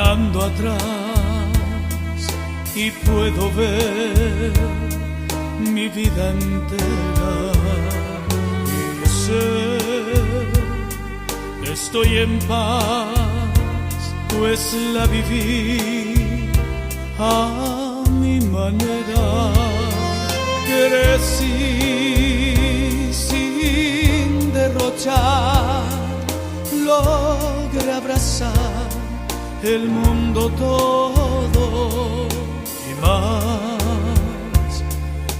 mirando atrás y puedo ver mi vida entera y sé que estoy en paz, pues la viví a mi manera. Crecí sin derrochar, logré abrazar el mundo todo y más,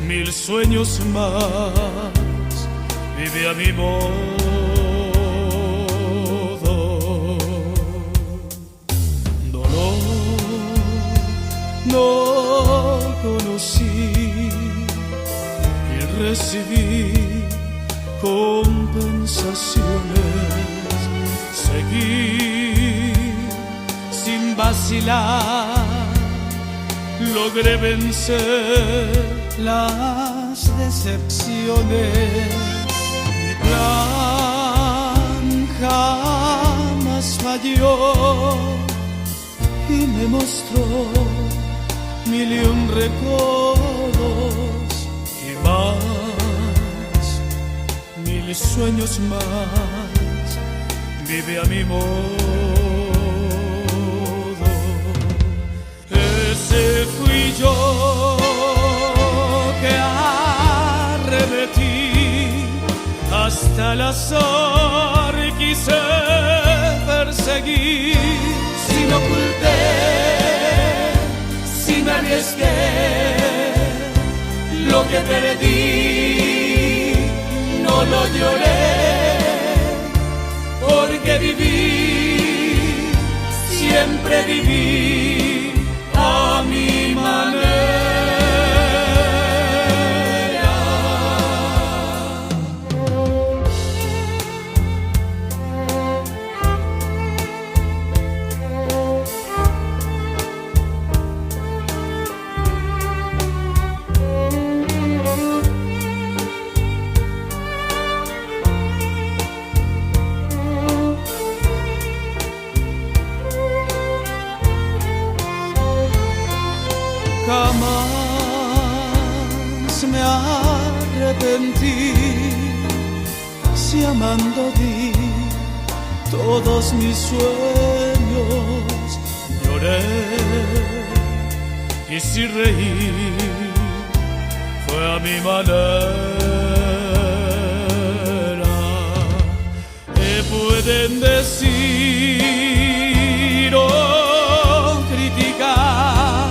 1000 sueños más, vive a mi modo. Dolor no conocí y recibí compensaciones. Seguí sin vacilar, logré vencer las decepciones. Mi plan jamás falló y me mostró 1000 recuerdos y más, 1000 sueños más, vive a mi modo. Ese fui yo que arremetí hasta el azar y quise perseguir. Sin oculté, sin arriesgué, lo que perdí no lo lloré, porque viví, siempre viví a mi manera. Jamás me arrepentí, si amando di todos mis sueños. Lloré y si reí fue a mi manera. Pueden decir o criticar,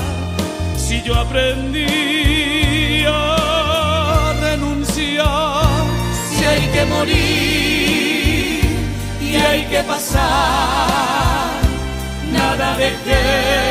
si yo aprendí a renunciar. Si hay que morir y hay que pasar, nada dejé.